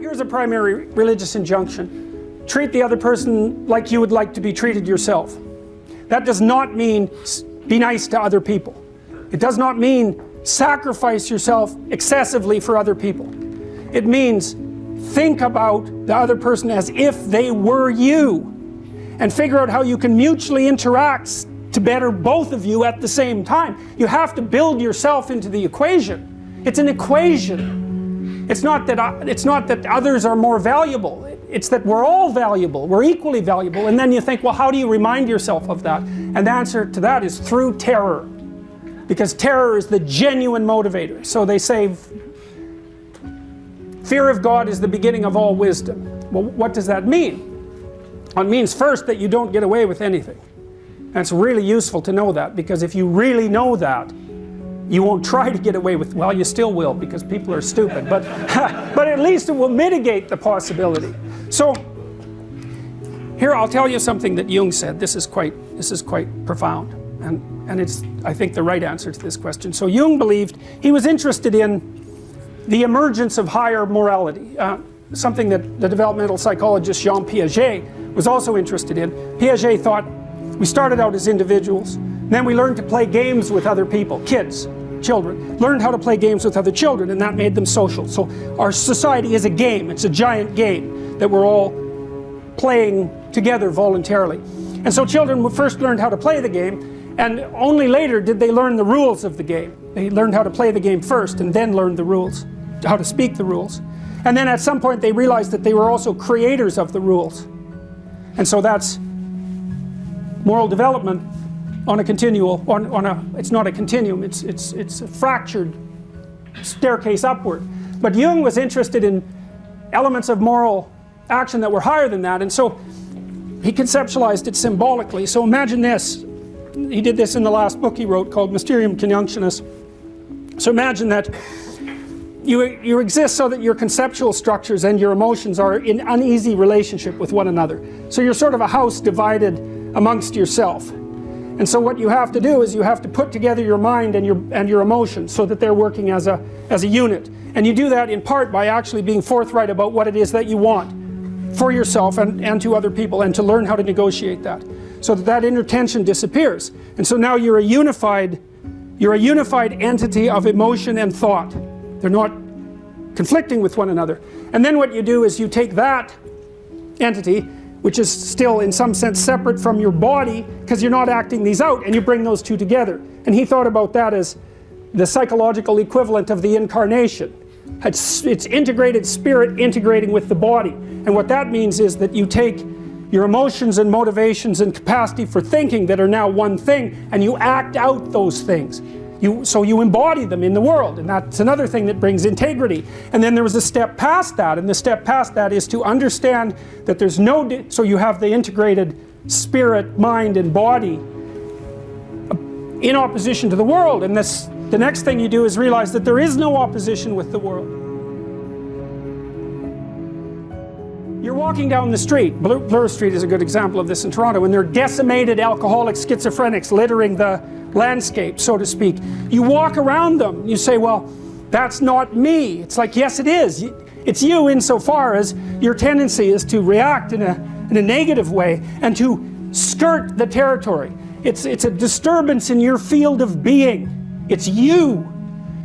Here's a primary religious injunction. Treat the other person like you would like to be treated yourself. That does not mean be nice to other people. It does not mean sacrifice yourself excessively for other people. It means think about the other person as if they were you, and figure out how you can mutually interact to better both of you at the same time. You have to build yourself into the equation. It's an equation. It's not that others are more valuable. It's that we're all valuable. We're equally valuable. And then you think, well, how do you remind yourself of that? And the answer to that is through terror. Because terror is the genuine motivator. So they say, fear of God is the beginning of all wisdom. Well, what does that mean? Well, it means first that you don't get away with anything. And it's really useful to know that, because if you really know that, you won't try to get away with, well, you still will, because people are stupid, but but at least it will mitigate the possibility. So here I'll tell you something that Jung said. This is quite profound, and it's, I think, the right answer to this question. So Jung believed, he was interested in the emergence of higher morality, something that the developmental psychologist Jean Piaget was also interested in. Piaget thought, we started out as individuals, then we learned to play games with other people, kids, children, learned how to play games with other children, and that made them social. So our society is a game. It's a giant game that we're all playing together voluntarily. And so children first learned how to play the game, and only later did they learn the rules of the game. They learned how to play the game first, and then learned the rules, how to speak the rules. And then at some point they realized that they were also creators of the rules. And so that's moral development on a continual, it's not a continuum, it's a fractured staircase upward. But Jung was interested in elements of moral action that were higher than that, and so he conceptualized it symbolically. So imagine this, he did this in the last book he wrote called Mysterium Conjunctionis. So imagine that you exist so that your conceptual structures and your emotions are in uneasy relationship with one another. So you're sort of a house divided amongst yourself. And so what you have to do is you have to put together your mind and your emotions so that they're working as a unit. And you do that in part by actually being forthright about what it is that you want for yourself and to other people, and to learn how to negotiate that, so that inner tension disappears. And so now you're a unified entity of emotion and thought. They're not conflicting with one another. And then what you do is you take that entity, which is still in some sense separate from your body, because you're not acting these out, and you bring those two together. And he thought about that as the psychological equivalent of the incarnation. It's integrated spirit integrating with the body. And what that means is that you take your emotions and motivations and capacity for thinking that are now one thing, and you act out those things. So you embody them in the world, and that's another thing that brings integrity. And then there was a step past that, and the step past that is to understand that there's no, so you have the integrated spirit, mind, and body in opposition to the world, and the next thing you do is realize that there is no opposition with the world. You're walking down the street. Bloor Street is a good example of this in Toronto, and there are decimated alcoholic schizophrenics littering the landscape, so to speak. You walk around them, you say, well, that's not me. It's like, yes it is. It's you, insofar as your tendency is to react in a negative way and to skirt the territory. It's a disturbance in your field of being. It's you.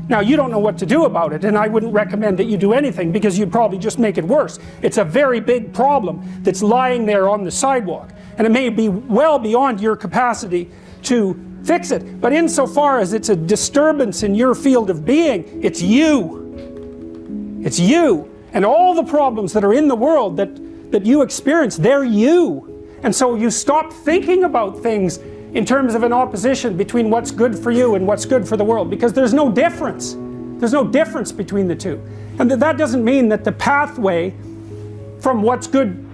Now, you don't know what to do about it, and I wouldn't recommend that you do anything, because you'd probably just make it worse. It's a very big problem that's lying there on the sidewalk, and it may be well beyond your capacity to fix it. But insofar as it's a disturbance in your field of being, it's you. It's you. And all the problems that are in the world that you experience, they're you. And so you stop thinking about things in terms of an opposition between what's good for you and what's good for the world, because there's no difference. There's no difference between the two. And that doesn't mean that the pathway from what's good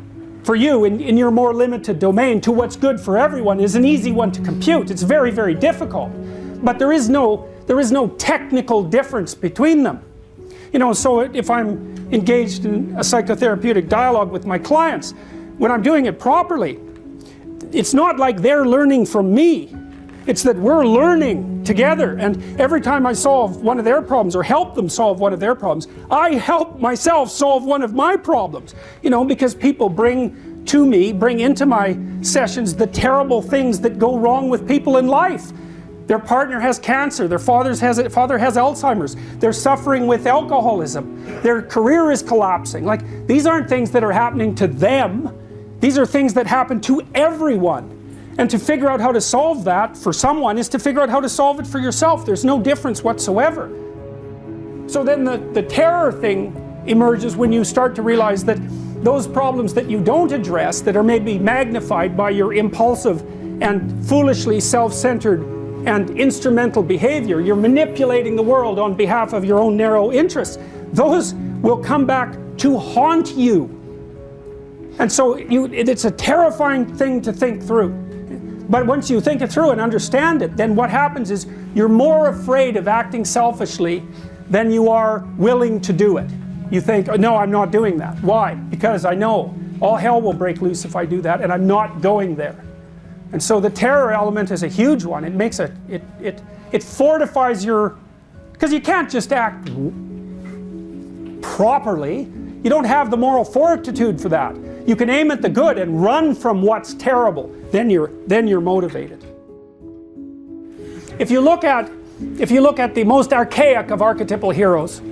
for you in your more limited domain to what's good for everyone is an easy one to compute. It's very, very difficult. But there is no technical difference between them. You know, so if I'm engaged in a psychotherapeutic dialogue with my clients, when I'm doing it properly, it's not like they're learning from me. It's that we're learning together, and every time I solve one of their problems or help them solve one of their problems, I help myself solve one of my problems. You know, because people bring into my sessions the terrible things that go wrong with people in life. Their partner has cancer, their father has Alzheimer's, they're suffering with alcoholism, their career is collapsing. Like, these aren't things that are happening to them, these are things that happen to everyone. And to figure out how to solve that for someone is to figure out how to solve it for yourself. There's no difference whatsoever. So then the terror thing emerges when you start to realize that those problems that you don't address, that are maybe magnified by your impulsive and foolishly self-centered and instrumental behavior, you're manipulating the world on behalf of your own narrow interests, those will come back to haunt you. And so it's a terrifying thing to think through. But once you think it through and understand it, then what happens is you're more afraid of acting selfishly than you are willing to do it. You think, oh, no, I'm not doing that. Why? Because I know all hell will break loose if I do that, and I'm not going there. And so the terror element is a huge one. It makes it fortifies your, because you can't just act properly. You don't have the moral fortitude for that. You can aim at the good and run from what's terrible. Then you're motivated. If you look at the most archaic of archetypal heroes,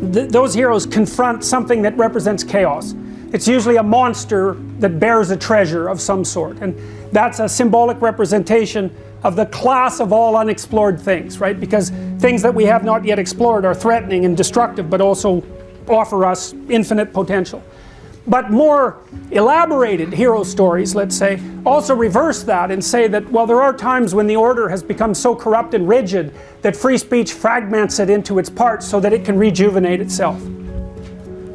those heroes confront something that represents chaos. It's usually a monster that bears a treasure of some sort, and that's a symbolic representation of the class of all unexplored things, right? Because things that we have not yet explored are threatening and destructive, but also offer us infinite potential. But more elaborated hero stories, let's say, also reverse that and say that, well, there are times when the order has become so corrupt and rigid that free speech fragments it into its parts so that it can rejuvenate itself.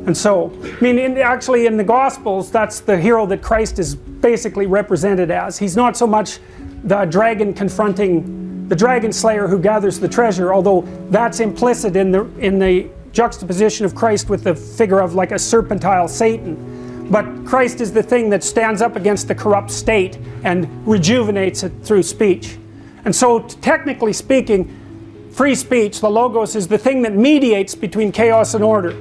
And so, I mean, actually in the Gospels, that's the hero that Christ is basically represented as. He's not so much the dragon confronting the dragon slayer who gathers the treasure, although that's implicit in the juxtaposition of Christ with the figure of like a serpentile Satan. But Christ is the thing that stands up against the corrupt state and rejuvenates it through speech. And so, technically speaking, free speech, the logos, is the thing that mediates between chaos and order.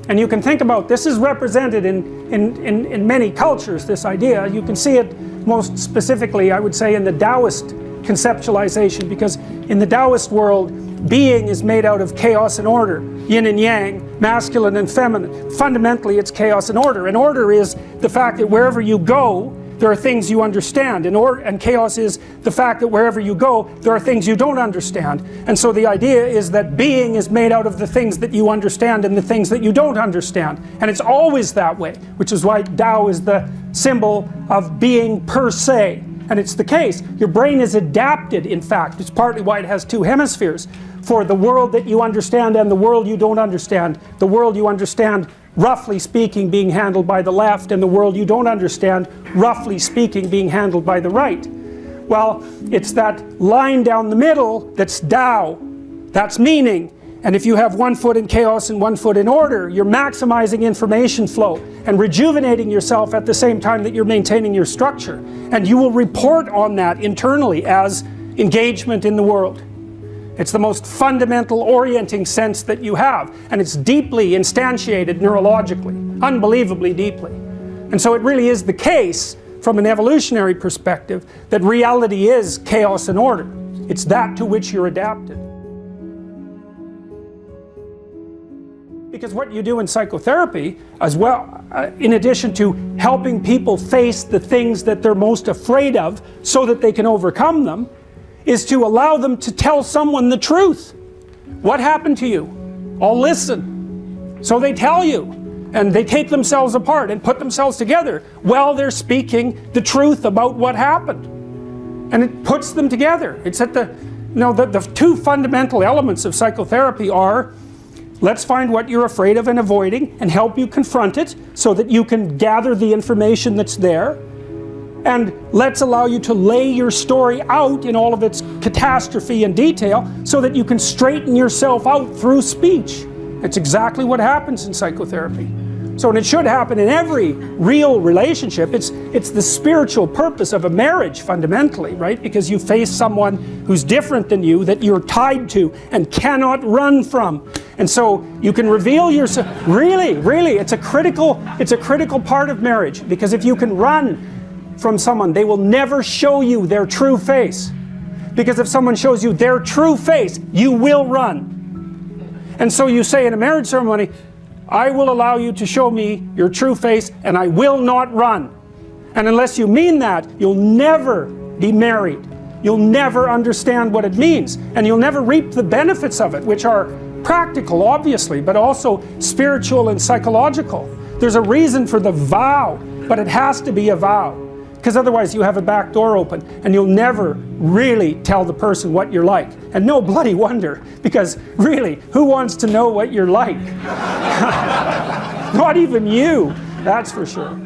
And you can think about, this is represented in many cultures, this idea. You can see it most specifically, I would say, in the Taoist conceptualization, because in the Taoist world, being is made out of chaos and order, yin and yang, masculine and feminine. Fundamentally, it's chaos and order. And order is the fact that wherever you go, there are things you understand. And chaos is the fact that wherever you go, there are things you don't understand. And so the idea is that being is made out of the things that you understand and the things that you don't understand. And it's always that way, which is why Tao is the symbol of being per se. And it's the case. Your brain is adapted, in fact. It's partly why it has two hemispheres. For the world that you understand and the world you don't understand. The world you understand, roughly speaking, being handled by the left, and the world you don't understand, roughly speaking, being handled by the right. Well, it's that line down the middle that's Tao. That's meaning. And if you have one foot in chaos and one foot in order, you're maximizing information flow and rejuvenating yourself at the same time that you're maintaining your structure. And you will report on that internally as engagement in the world. It's the most fundamental orienting sense that you have, and it's deeply instantiated neurologically, unbelievably deeply. And so it really is the case, from an evolutionary perspective, that reality is chaos and order. It's that to which you're adapted. Because what you do in psychotherapy, as well, in addition to helping people face the things that they're most afraid of so that they can overcome them, is to allow them to tell someone the truth. What happened to you? I'll listen. So they tell you, and they take themselves apart and put themselves together while they're speaking the truth about what happened. And it puts them together. It's at the two fundamental elements of psychotherapy are, let's find what you're afraid of and avoiding and help you confront it so that you can gather the information that's there. And let's allow you to lay your story out in all of its catastrophe and detail so that you can straighten yourself out through speech. It's exactly what happens in psychotherapy. So, and it should happen in every real relationship. It's the spiritual purpose of a marriage, fundamentally, right? Because you face someone who's different than you, that you're tied to and cannot run from. And so you can reveal yourself. Really, it's a critical part of marriage. Because if you can run from someone, they will never show you their true face. Because if someone shows you their true face, you will run. And so you say in a marriage ceremony, I will allow you to show me your true face and I will not run. And unless you mean that, you'll never be married. You'll never understand what it means. And you'll never reap the benefits of it, which are practical, obviously, but also spiritual and psychological. There's a reason for the vow, but it has to be a vow. Because otherwise you have a back door open and you'll never really tell the person what you're like. And no bloody wonder, because really, who wants to know what you're like? Not even you, that's for sure.